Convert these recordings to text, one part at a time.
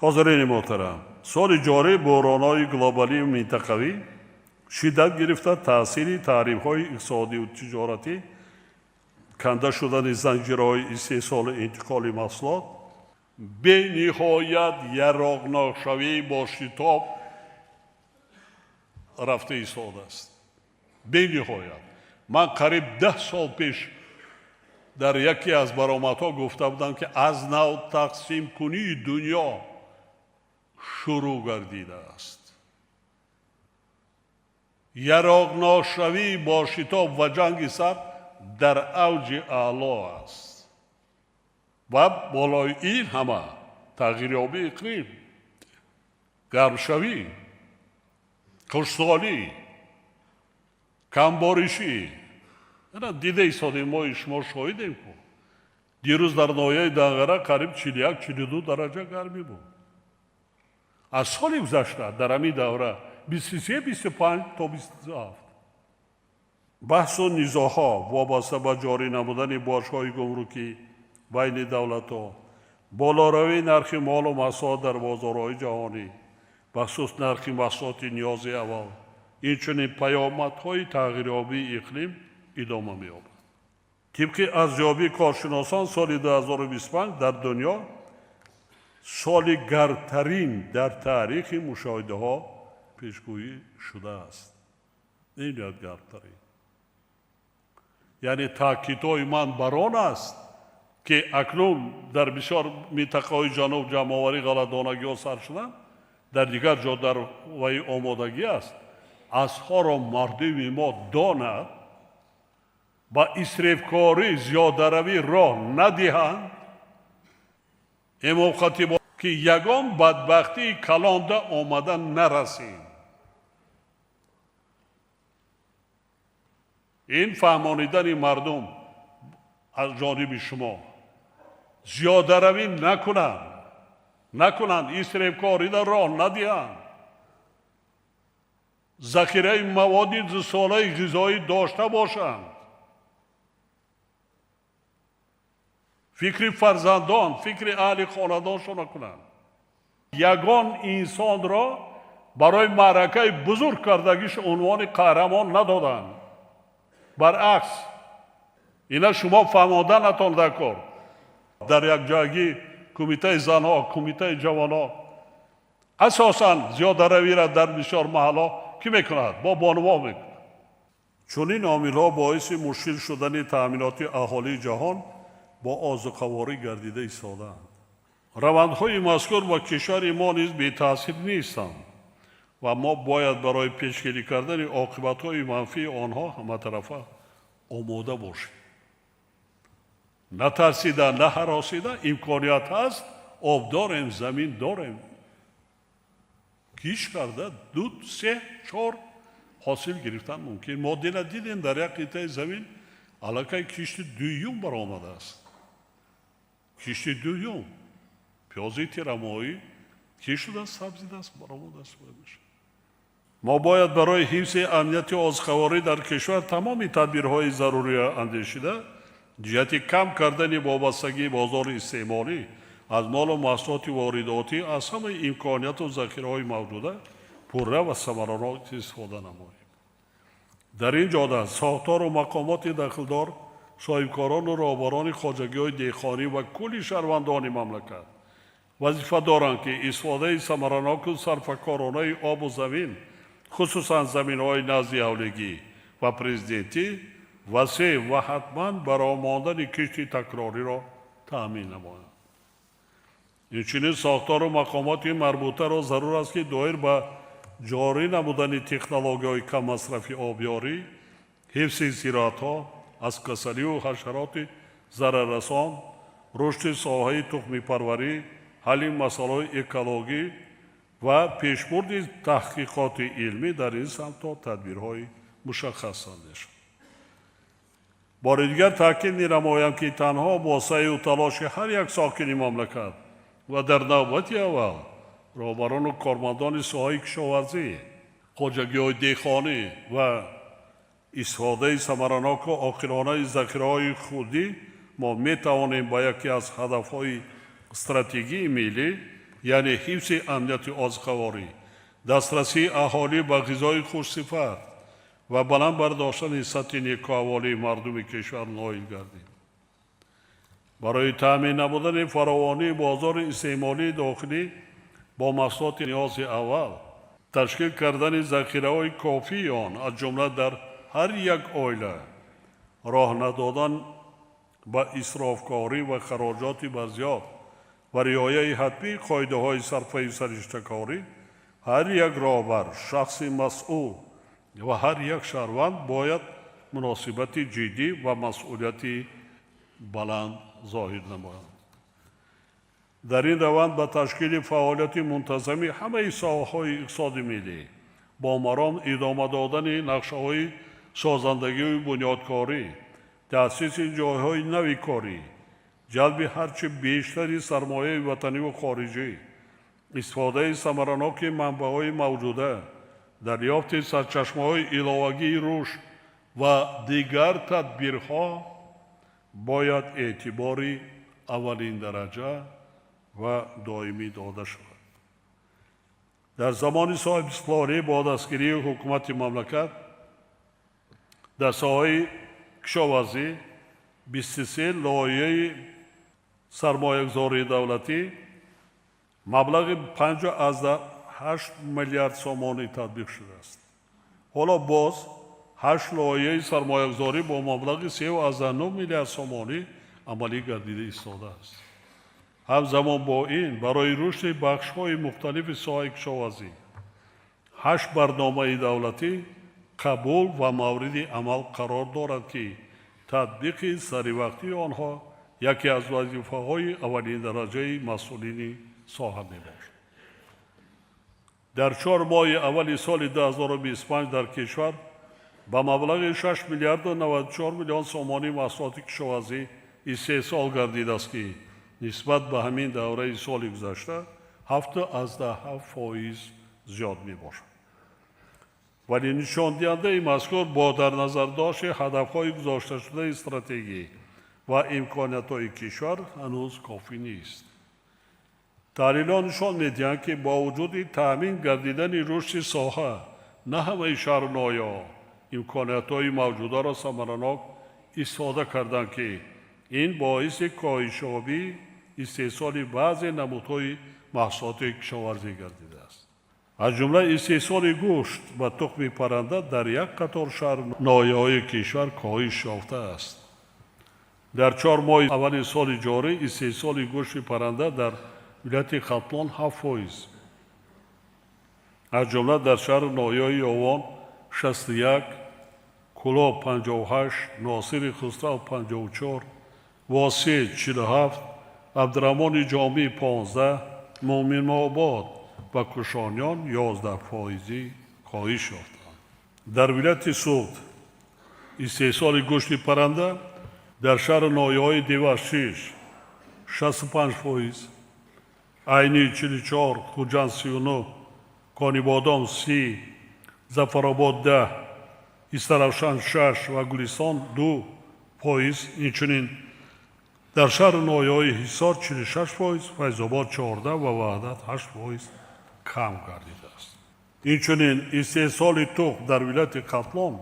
حاضرین محترم، سال جاری بحران‌های گلوبالی و منطقوی شدت گرفته، تأثیر تحریم‌های اقتصادی و تجارتی، کنده شدن زنجیرهای استحصال انتقال محصولات، به نهایت یراقناک‌شوی با شتاب رفته ایستاده است. به نهایت من قریب 10 سال پیش در یکی از برآمدها گفته بودم که از نو تقسیم کنی دنیا شروع گردیده است. یراقناک‌شوی با شتاب و جنگ سرد در اوج اعلی است و بالای این همه تغییریابی اقلیم، گرمشوی، خشکسالی، کمبارشی، دیده ایستادیم ما شما شاهدیم که دیروز در ناحیه دنگره قریب 41-42 درجه گرمی بود. از سال گذشته در همین دوره 23-25 تا 27. بحث و نزاع‌ها وابسته به جاری نمودن بارش‌های گمرکی بین دولت‌ها، بالاروی نرخ مال و محصولات در بازارهای جهانی، بخصوص نرخ محصولات نیاز اول، اینچنین پیامدهای تغییریابی اقلیم ادامه می‌یابد. طبق ارزیابی کارشناسان سال 2025 در دنیا سال گرمترین در تاریخ مشاهده‌ها پیشگویی شده است. این گرمترین، یعنی تاکیدهای من بر آن است که اکنون در بسیار منطقه‌های جنوب جمع‌آوری غله‌دانگی‌ها سر شدند، در دیگر جا در وی آمادگی است. آنها را مردم ما داند با اسرافکاری زیاده‌روی راه ندهند. این موقعی بود که یگان بدبختی کلانده آمدن نرسیم. این فهمانیدن مردم از جانب شما زیاده‌روی نکنند، اسرافکاری در راه ندهند، ذخیره مواد زساله غذایی داشته باشند، فکر فرزندان، فکر اهل خاندانشان کنند. یگان انسان را برای معرکه بزرگ کردگیش عنوان قهرمان ندادند. برعکس اینا شما فهمانده نتانده کار. در یک جایی کمیته زنها، کمیته جوانها اساساً زیاده روی را در بسیار محلا کی میکند؟ با بانوها میکند. چون این عامل‌ها باعث مشکل شدن تأمینات اهالی جهان با آذوقه‌واری گردیده ایستاده‌اند. روندهای مذکور با کشور ما نیز بی تأثیر نیستند و ما باید برای پیشگیری کردن عاقبت‌های منفی آنها همه‌طرفه آماده باشیم. نترسیده، نه هراسیده، امکانیت هست، آب داریم، زمین داریم، کیش کرده 2، 3، 4 حاصل گرفتن ممکن. ما دیدیم در یک قطعه زمین علاقه کشت دویم برآمده است. کشت دویم پیازی تیرمایی کشت است، سبزی است برآمده است. ما باید برای حفظ امنیت آذوقه‌واری در کشور تمام تدبیرهای ضروری اندیشیده جهت کم کردن وابستگی بازار استعمالی از مال و محصولات وارداتی از همه امکانیات و ذخیره‌های موجوده پرره و ثمرانات استفاده نماییم. در این جهت ساختار و مقامات دخلدار، صاحبکاران و راهبران خواجگی‌های دهقانی و کل شهروندان مملکت وظیفه دارند که استفاده ثمراناک و صرفه‌کارانه آب و زمین، خصوصا زمین‌های نزد اولگی و پرزیدنتی وسیع و حتما برای ماندن کشت تکراری را تأمین نمایند. اینچنین ساختار و مقامات مربوطه را ضرور است که دایر به جاری نمودن تکنولوژی‌های کم مصرف آبیاری، حفظ زراعت‌ها از کسری و حشرات ضرررسان، رشد ساحه تخم پروری، حل مسائل اکولوژی و پیشبرد تحقیقات علمی در این سمت تا تدبیرهای مشخص سازی شود. بار دیگر تاکید می‌نمایم که تنها با سعی و تلاش هر یک ساکن مملکت و در نوبت اول راهبران و کارمندان ساحه کشاورزی، خواجگی‌های دهقانی و استفاده ثمراناک و عاقلانه ذخیره‌های خودی ما می‌توانیم با یکی از هدف‌های استراتژی ملی یعنی حفظ امنیت آزخواری، دسترسی اهالی به غذای خوش‌صفت و بلند برداشتن سطح نیکوحوالی مردم کشور نایل گردیم. برای تامین نمودن فراوانی بازار استعمالی داخلی با محصولات نیاز اول، تشکیل کردن ذخیره‌های کافی آن از جمله در هر یک عائله، راه ندادن به اسرافکاری و خراجات بزیاد و رعایت حتمی قاعده‌های صرفه سرشته‌کاری، هر یک راهبر، شخص مسئول و هر یک شهروند باید مناسبت جدی و مسئولیت بلند ظاهر نمایند. در این روند به تشکیل فعالیت منتظمی همه ساحه‌های اقتصاد ملی با مرام ادامه دادن نقشه‌های سازندگی و بنیادکاری، تأسیس جایهای نوی کاری، جلب هرچه بیشتری سرمایه وطنی و خارجی، استفاده ثمرناک منبع‌های موجوده، دریافت سرچشمه‌های علاوگی رشد و دیگر تدبیرها باید اعتباری اولین درجه و دائمی داده شود. در زمان صاحب استقلالی با دستگیری حکومت مملکت در ساحه کشاورزی 23 لایحه سرمایه‌گذاری دولتی مبلغ 58 میلیارد سومانی تطبیق شده است. حالا باز 8 لایحه سرمایه‌گذاری با مبلغ 3.9 میلیارد سومانی عملی گردیده ایستاده است. همزمان با این برای رشد بخش‌های مختلف ساحه کشاورزی 8 برنامه دولتی قبول و مورد عمل قرار دارد که تطبیق سریع‌وقتی آنها یکی از وظیفه‌های اولین درجه مسئولین ساحه میباشد. در 4 ماه اول سال 2025 در کشور با مبلغ 6 میلیارد و 94 میلیون سومانی محصولات کشاورزی استحصال گردیده است که نسبت به همین دوره سال گذشته 7.7% زیاد میباشد. ولی نشان دهنده مذکور با در نظر داشت هدف‌های گذاشته شده استراتژی و امکانات‌های کشور هنوز کافی نیست. تحلیل‌ها نشان می‌دهند که با وجود تأمین گردیدن رشد ساحه، نه همه شهرنایا امکانات‌های موجوده را ثمرناک استفاده کردند که این باعث کاهش یابی استحصال بعضی نمودهای محصولات کشاورزی گردیده است. از جمله استحصال گوشت و تخم پرنده در یک قطار شهرنایه‌های کشور کاهش یافته است. در 4 ماه اول سال جاری استحصال گوشت پرنده در ولایت ختلان 7%، از جمله در شهر نایه یاوان 61، کلا 58، ناصر خسرو 54، واسع 47، عبدالرحمن جامی 15، مومن آباد و کشانیان 11% کاهش یافتند. در ولایت سوخت استحصال گوشت پرنده در شهر نایه‌های دیوار 65%، عینی 44، خوجند 39، کانیبادام 30، زفرآباد 10، استرافشان 6 و گلستان 2%. اینچنین در شهر نایه‌های حصار 46%، فیض‌آباد 14 و وحدت 8% کم گردیده است. اینچنین استحصال تخم در ولایت ختلان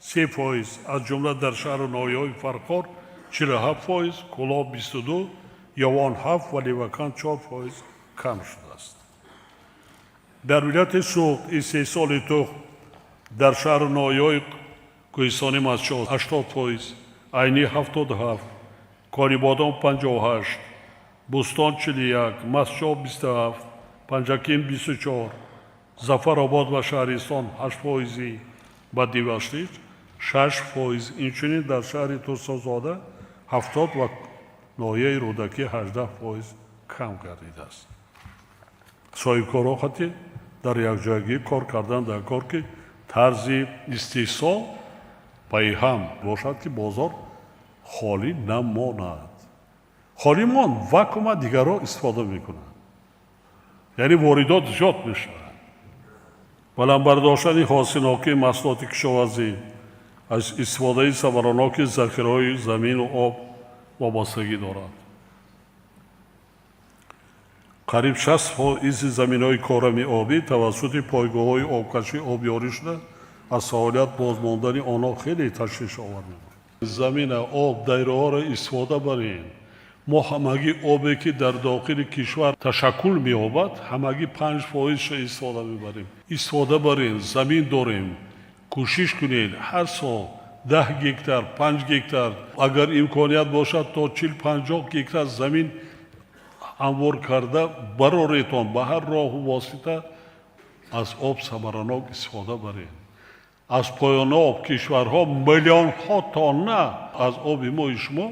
3%، از جمله در شهر نایه‌های فرخار 47%، کلا 22، یوان 7 و لیوکان 4% کم شده است. در ولایت سوخت استحصال تخم در شهر نایه‌های کوهستانی مسجد 80%، عینی 77، کانیبادام 58، بوستان 41، مسجد 27، پنجکین 24، زفرآباد و شهرستان 8% و دیوشتیج 6%. اینچنین در شهر ترسازاده 70 و نایه رودکی 18% کم گردیده است. صاحبکارها خاطر در یک جایگی کار کردن در کار که طرز استحصال پیهم باشد که بازار خالی نماند. خالی ماند واکوم دیگرها استفاده میکنند، یعنی واردات زیاد میشود. بلند برداشتن حاصلناکی محصولات کشاورزی از استفاده ثمرناک ذخیره‌های زمین و آب وابستگی دارد. қариб 60% заминҳои корами обӣ тавассути пойгоҳҳои обкашӣ обёришда аз фаъолият бозмондани онҳо хеле ташвишовар мебошад. замина об дайраҳоро истифода барем. мо ҳамагӣ обе ки дар дохили кишвар ташаккул меёбад ҳамагӣ 5%-шо истифода мебарем. истифода барем, замин дорем, кӯшиш кунед ҳар сол 10 гектар 5 гектар агар имконият бошад то 40-50 гектар замин ҳамвор карда бароретон ба ҳар роҳу восита аз об самаранок истифода барем. аз поёноб кишварҳо миллионҳо тонна аз оби мои шумо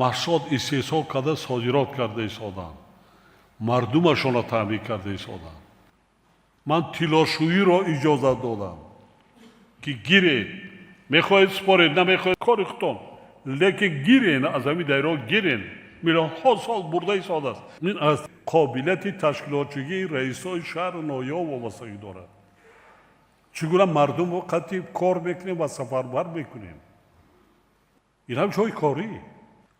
маҳсулот истеҳсол карда содирот карда истоданд. мардумашонро таъмин карда истоданд. ман тилошӯиро иҷозат додам ки гиред, мехоҳед според, намехоҳед кори худтон, лекин гирен, аз ҳамин дайраҳо гирен. миллионҳо сол бурда истодааст. ин аз қобилияти ташкилотчигии раисои шаҳру ноҳияҳо вобастагӣ дорад. чӣ гуна мардум вақти кор мекунем ва сафарбар мекунем. ин ҳам ҷойи корӣ.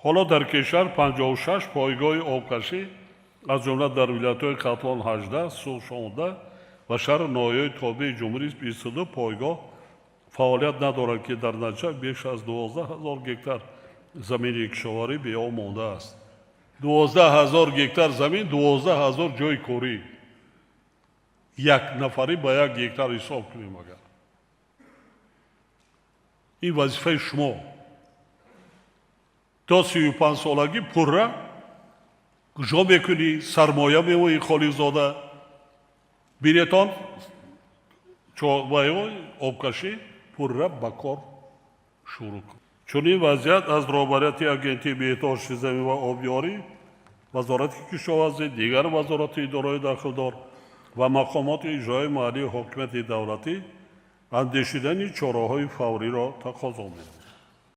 ҳоло дар кишвар 56 пойгоҳи обкашӣ аз ҷумла дар вилоятҳои қатлон 18, суғ 16 ва шаҳру ноҳияҳои тобеи ҷумҳурӣ 22 пойгоҳ фаъолият надорад ки дар натиҷа беш аз 12 000 гектар замини кишоварӣ беоб мондааст. 12 000 гектар замин, 12 000 ҷойи корӣ. як нафарӣ ба як гектар ҳисоб кунем. агар ин вазифаи шумо то 35 солагӣ пурра куҷо мекунӣ, сармоя мемоӣ холиқзода, бинетон чорбаҳои обкашӣ пурра ба кор шурӯъ кун. чунин вазъият аз роҳбарияти агентии беҳдошти замин ва обёрӣ, вазорати кишоварзӣ, дигар вазорати идораҳои дахлдор ва мақомоти иҷроии маҳаллии ҳокимияти давлатӣ андешидани чораҳои фавриро тақозо менамояд.